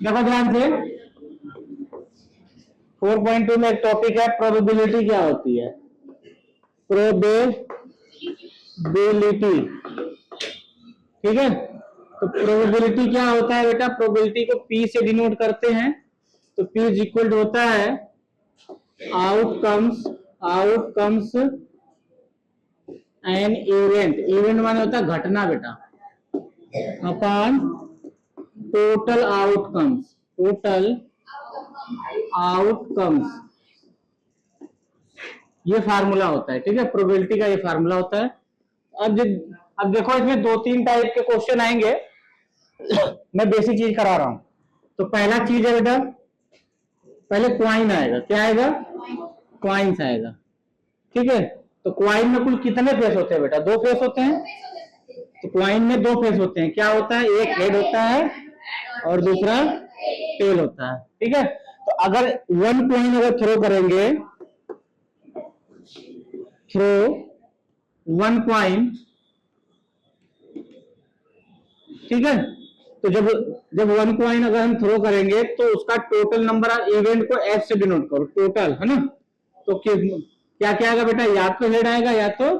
देखो ध्यान से 4.2 में एक टॉपिक है प्रोबेबिलिटी क्या होती है। प्रोबेबिलिटी, ठीक है। तो प्रोबेबिलिटी क्या होता है बेटा, प्रोबेबिलिटी को पी से डिनोट करते हैं। तो पी इज इक्वल टू होता है आउटकम्स एन इवेंट, इवेंट माने होता है घटना बेटा, अपॉन टोटल आउटकम्स, ये फार्मूला होता है, ठीक है। प्रोबेबिलिटी का ये फार्मूला होता है। अब देखो इसमें दो तीन टाइप के क्वेश्चन आएंगे। मैं बेसिक चीज करा रहा हूं। तो पहला चीज है बेटा, पहले क्वाइन आएगा। क्या आएगा? क्वाइंस आएगा, ठीक है। तो क्वाइन में कुल कितने फेस होते हैं बेटा? दो फेस होते हैं। तो क्वाइन में दो फेस होते हैं। क्या होता है? एक हेड होता है और दूसरा टेल होता है, ठीक है। तो अगर वन क्वाइन अगर थ्रो करेंगे, थ्रो वन क्वाइन, ठीक है। तो जब वन क्वाइन अगर हम थ्रो करेंगे तो उसका टोटल नंबर ऑफ इवेंट को एफ से डिनोट करो, टोटल, है ना। तो क्या क्या आएगा बेटा? या तो हेड आएगा या तो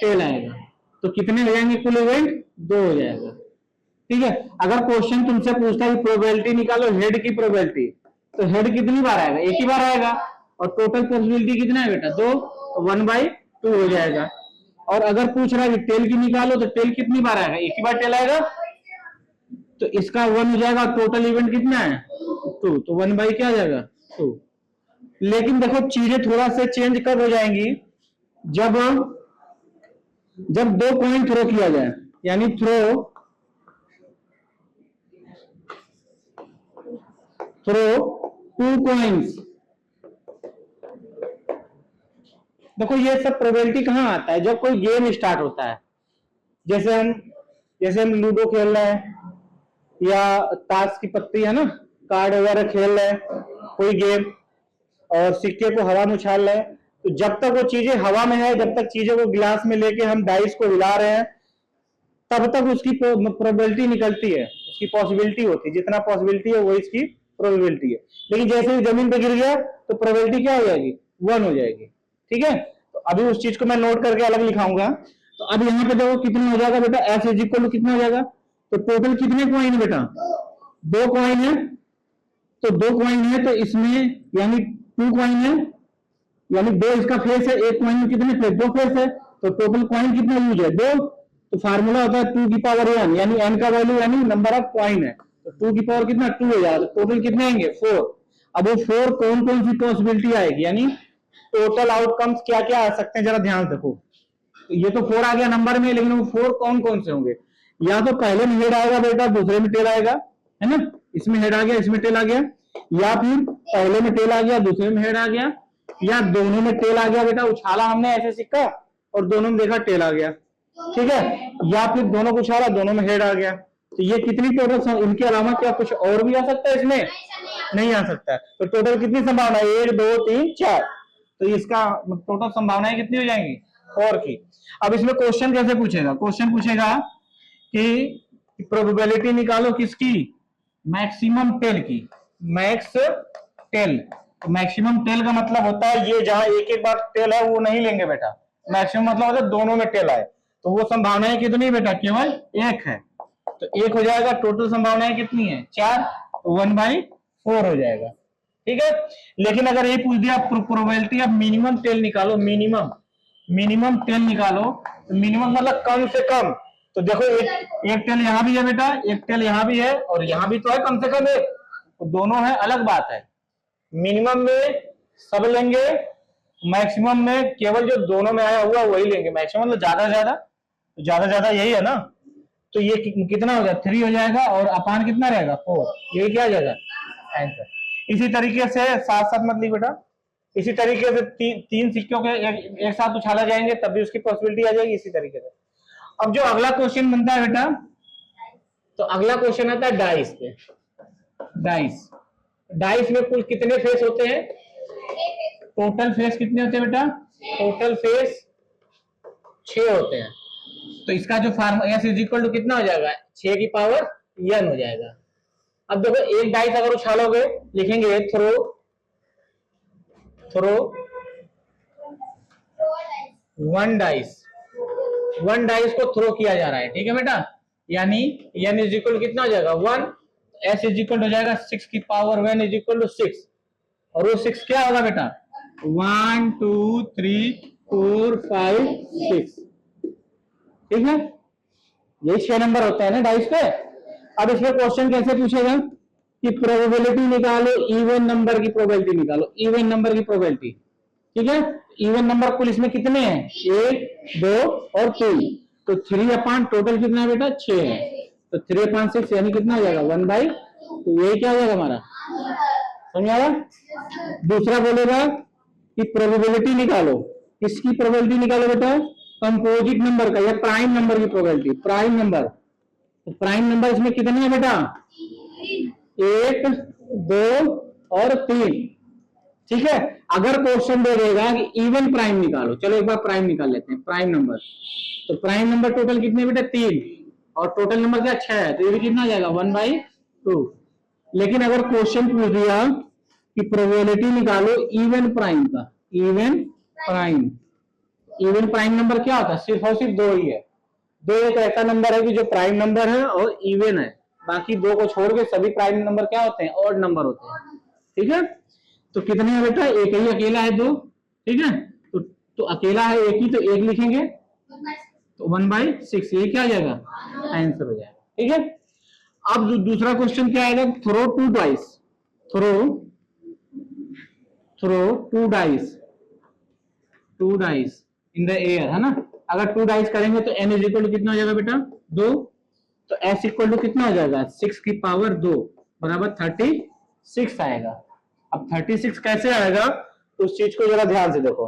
टेल आएगा। तो कितने हो जाएंगे कुल इवेंट? दो हो जाएगा, ठीक है। अगर क्वेश्चन तुमसे पूछता है प्रोबेबिलिटी निकालो हेड की प्रोबेबिलिटी, तो हेड कितनी बार आएगा? एक ही बार आएगा। और टोटल पॉसिबिलिटी कितना है बेटा? दो, तो 1/2 हो जाएगा। और अगर पूछ रहा है टेल की निकालो, तो टेल कितनी बार आएगा? एक ही बार टेल आएगा। तो इसका 1 हो जाएगा। टोटल इवेंट कितना है? 2, तो 1/2 क्या आ जाएगा? 2। लेकिन देखो चीजें थोड़ा से चेंज कब हो जाएंगी? जब दो कॉइन थ्रो किया जाए, यानी थ्रो 2 कॉइन्स। देखो ये सब प्रोबेबिलिटी कहां आता है? जब कोई गेम स्टार्ट होता है। जैसे हम लूडो खेल रहे हैं या ताश की पत्ती, है ना, कार्ड वगैरह खेल रहे हैं, कोई गेम, और सिक्के को हवा में उछाल रहे हैं। तो जब तक वो चीजें हवा में है, जब तक चीजों को गिलास में लेके हम डाइस को हिला रहे हैं, तब तक उसकी प्रोबेबिलिटी निकलती है, उसकी पॉसिबिलिटी होती है। जितना पॉसिबिलिटी है वो इसकी प्रोबेबिलिटी है। लेकिन जैसे ही जमीन पे गिर गया तो प्रोबेबिलिटी क्या हो जाएगी? 1 हो जाएगी, ठीक है। तो अभी उस चीज को मैं नोट करके अलग लिखाऊंगा। तो अब यहाँ पे देखो कितना हो जाएगा बेटा? एफ इज इक्वल टू कितना हो जाएगा? तो टोटल कितने कॉइन है बेटा? 2 कॉइन है। तो 2 कॉइन है तो इसमें यानी 2 कॉइन है, यानी 2 इसका फेस है। एक कॉइन में कितने फेस? 2 फेस है। तो टोटल कॉइन कितना यूज है? 2। तो फार्मूला होता है 2 की पावर n, यानी n का वैल्यू यानी नंबर ऑफ कॉइन है। तो 2 की पावर कितना? 2 हो जाएगा। तो टोटल कितने आएंगे? 4। अब वो 4 कौन कौन सी पॉसिबिलिटी आएगी, यानी टोटल आउटकम्स क्या क्या आ सकते हैं, जरा ध्यान देखो। तो ये तो 4 आ गया नंबर में, लेकिन वो 4 कौन कौन से होंगे? या तो पहले में हेड आएगा बेटा, दूसरे में टेल आएगा, है ना। इसमें हेड आ गया, इसमें टेल आ गया। या फिर पहले में टेल आ गया, दूसरे में हेड आ गया। या दोनों में टेल आ गया बेटा, उछाला हमने ऐसे सिक्का और दोनों में देखा टेल आ गया, ठीक है। या फिर दोनों को उछाला, दोनों में हेड आ गया। तो ये कितनी टोटल? इनके अलावा क्या कुछ और भी आ सकता है इसमें? नहीं आ सकता है। तो टोटल कितनी संभावना? 1 2 3 4। तो इसका टोटल संभावनाएं कितनी हो जाएंगी? 4 की। अब इसमें क्वेश्चन कैसे पूछेगा? क्वेश्चन पूछेगा कि प्रोबेबिलिटी निकालो किसकी? मैक्सिमम टेल की। मैक्स टेल, मैक्सिमम टेल का मतलब होता है ये जहां एक एक बार टेल है वो नहीं लेंगे बेटा। मैक्सिमम मतलब होता है दोनों में टेल आए। तो वो संभावनाएं कितनी बेटा? केवल 1 है। तो 1 हो जाएगा। टोटल संभावनाएं कितनी है? 4। तो 1/4 हो जाएगा, ठीक है। लेकिन अगर ये पूछ दिया प्रोबेबिलिटी ऑफ मिनिमम टेल निकालो, मिनिमम टेल निकालो, तो मिनिमम मतलब कम से कम। तो देखो एक टेल यहाँ भी है बेटा, एक टेल यहाँ भी है, और यहाँ भी तो है कम से कम एक। तो दोनों है, अलग बात है। मिनिमम में सब लेंगे, मैक्सिमम में केवल जो दोनों में आया हुआ वही लेंगे। मैक्सिमम मतलब ज्यादा ज्यादा यही है ना। तो ये कितना हो जाएगा? 3 हो जाएगा। और अपान कितना रहेगा? 4। ये क्या आ जाएगा? आंसर। इसी तरीके से साथ साथ मत लिख बेटा। इसी तरीके से तीन सिक्कों के एक साथ उछाला जाएंगे तब भी उसकी पॉसिबिलिटी आ जाएगी, इसी तरीके से। अब जो अगला क्वेश्चन बनता है बेटा, तो अगला क्वेश्चन आता है डाइस पे। डाइस में कुल कितने फेस होते हैं? टोटल फेस कितने होते हैं बेटा? टोटल फेस 6 होते हैं। तो इसका जो formula S is equal to कितना हो जाएगा? 6 की पावर n हो जाएगा। अब देखो एक डाइस अगर उछालोगे लिखेंगे थ्रो वन डाइस को थ्रो किया जा रहा है, ठीक है बेटा। यानी n इज इक्वल कितना हो जाएगा 1, s इज इक्वल हो जाएगा 6 की पावर 1 इज इक्वल टू 6, और वो 6 क्या होगा बेटा 1 2 3 4 5 6, ठीक है। यही 6 नंबर होते हैं ना डाइस पे। अब इसमें क्वेश्चन कैसे पूछेगा कि प्रोबेबिलिटी निकालो, इवन नंबर की प्रोबेबिलिटी निकालो, इवन नंबर की प्रोबेबिलिटी, ठीक है। इवन नंबर कुल इसमें कितने हैं 1 2 और 3, तो 3 टोटल कितना है बेटा 6 है, तो 3/6 यानी कितना हो जाएगा 1/, तो ये क्या हो जाएगा हमारा, समझ आया। दूसरा बोलेगा कि प्रोबेबिलिटी निकालो, किसकी प्रोबेबिलिटी निकालो बेटा कंपोजिट नंबर का या प्राइम नंबर की प्रोबेबिलिटी, प्राइम नंबर। तो प्राइम नंबर इसमें कितने हैं बेटा 1 2 और 3, ठीक है। अगर क्वेश्चन दे देगा कि इवन प्राइम निकालो, चलो एक बार प्राइम निकाल लेते हैं, प्राइम नंबर। तो प्राइम नंबर टोटल कितने बेटा 3, और टोटल नंबर क्या 6 है, तो ये भी कितना आ जाएगा 1/2। लेकिन अगर क्वेश्चन पूछ दिया कि प्रोबेबिलिटी निकालो इवन प्राइम का, इवन प्राइम नंबर क्या होता है, सिर्फ और सिर्फ 2 ही है। 2 एक ऐसा नंबर है कि जो प्राइम नंबर है और इवन है, बाकी 2 को छोड़ के सभी प्राइम नंबर क्या होते हैं ऑड नंबर होते हैं, ठीक है। तो कितने है बेटा एक ही अकेला है 2, ठीक है। तो अकेला है एक ही, तो 1 लिखेंगे, तो 1/6 ये क्या आ जाएगा आंसर हो जाएगा, ठीक है। अब दूसरा क्वेश्चन क्या आएगा, throw 2 dice, throw 2 dice in the air, है ना। अगर 2 डाइस करेंगे तो n इज इक्वल कितना हो जाएगा बेटा 2, तो s इक्वल टू कितना हो जाएगा 6 की पावर 2 बराबर 36 आएगा। अब 36 कैसे आएगा, तो उस चीज को जरा ध्यान से देखो।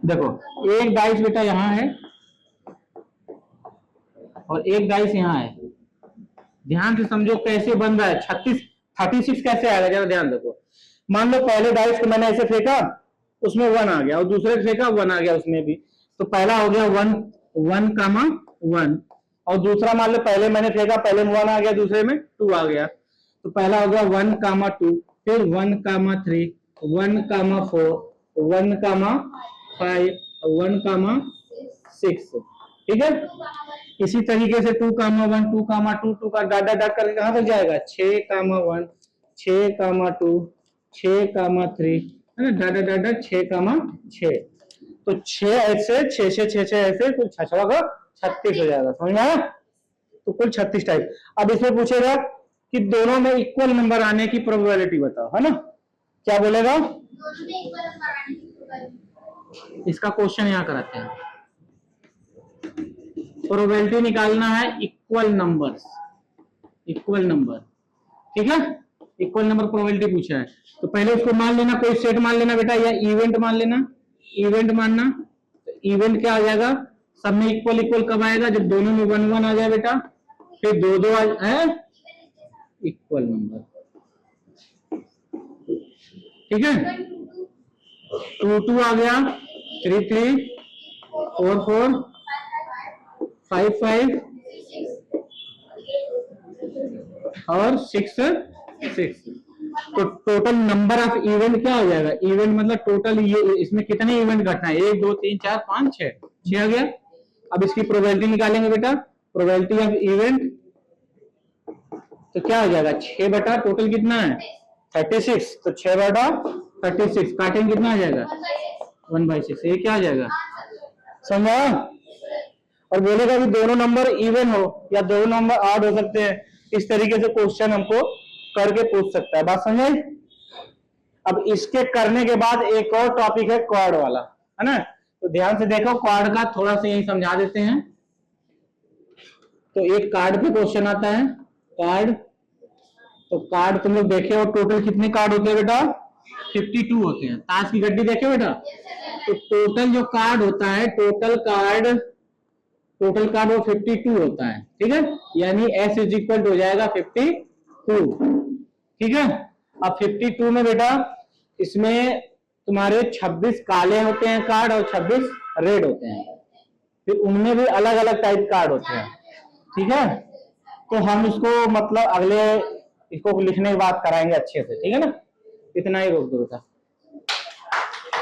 देखो एक डाइस बेटा यहां है और एक डाइस यहां है, ध्यान से समझो कैसे बन रहा है। 36 कैसे आएगा जरा ध्यान देखो। मान लो पहले डाइस को मैंने ऐसे फेंका, उसमें 1 आ गया, और दूसरे फेंका 1 आ गया उसमें भी, तो पहला हो गया 1 1, और दूसरा मान लो पहले मैंने फेंका, पहले में 1 आ गया, दूसरे में 2 आ गया, तो पहला हो गया 1, 2, फिर 1, 3, 1, 4, 1, 5, 1, 6, ठीक है। इसी तरीके से 2, 1, 2, 2, 2 का डॉट डॉट करके कहां तक जाएगा 6, 1, 6, 2, 6, 3, है ना, डॉट डॉट डॉट 6, तो 6 ऐसे 6 ऐसे कुल 6 का 36 हो जाएगा, समझ में आया। तो कुल 36 टाइप। अब इसमें पूछेगा कि दोनों में इक्वल नंबर आने की प्रोबेबिलिटी बताओ, है ना। क्या बोलेगा, इसका क्वेश्चन यहां कराते हैं। प्रोबेबिलिटी निकालना है इक्वल नंबर, ठीक है। इक्वल नंबर प्रोबेबिलिटी पूछा है, तो पहले उसको मान लेना, कोई सेट मान लेना बेटा, या इवेंट मान लेना, इवेंट मानना। तो इवेंट क्या आ जाएगा, सब में इक्वल कब आएगा, जब दोनों में 1, 1 आ जाए बेटा, फिर 2, 2 है इक्वल नंबर, ठीक है। 2, 2 आ गया, 3, 3, 4, 4, 5, 5 और 6, 6। तो टोटल नंबर ऑफ इवेंट क्या हो जाएगा, इवेंट मतलब टोटल, ये इसमें कितने इवेंट घटना है 1 2 3 4 5 6 आ गया। अब इसकी प्रोबेबिलिटी निकालेंगे बेटा, प्रोबेबिलिटी ऑफ इवेंट, तो क्या हो जाएगा 6 बटा टोटल कितना है 36, तो 6 बटा 36 काटेंगे कितना आ जाएगा 1/6, ये क्या आ जाएगा, समझा। और बोलेगा कि दोनों नंबर इवन हो या दोनों नंबर ऑड हो सकते हैं, इस तरीके से क्वेश्चन हमको करके पूछ सकता है, बात समझ। अब इसके करने के बाद एक और टॉपिक है क्वाड वाला, है ना। तो ध्यान से देखो, क्वाड का थोड़ा सा यही समझा देते हैं। तो एक कार्ड पे क्वेश्चन आता है, कार्ड, तो कार्ड तुम लोग देखे हो टोटल कितने कार्ड होते हैं बेटा 52 होते हैं। ताश की गड्डी देखे बेटा, तो टोटल जो कार्ड होता है, टोटल कार्ड वो 52 होता है, ठीक है। यानी S इज इक्वल हो जाएगा 52, ठीक है। अब 52 में बेटा इसमें तुम्हारे 26 काले होते हैं कार्ड और 26 रेड होते हैं, फिर उनमें भी अलग अलग टाइप कार्ड होते हैं, ठीक है। तो हम इसको मतलब अगले इसको लिखने के बाद कराएंगे अच्छे से, ठीक है ना। इतना ही रोक दो बेटा।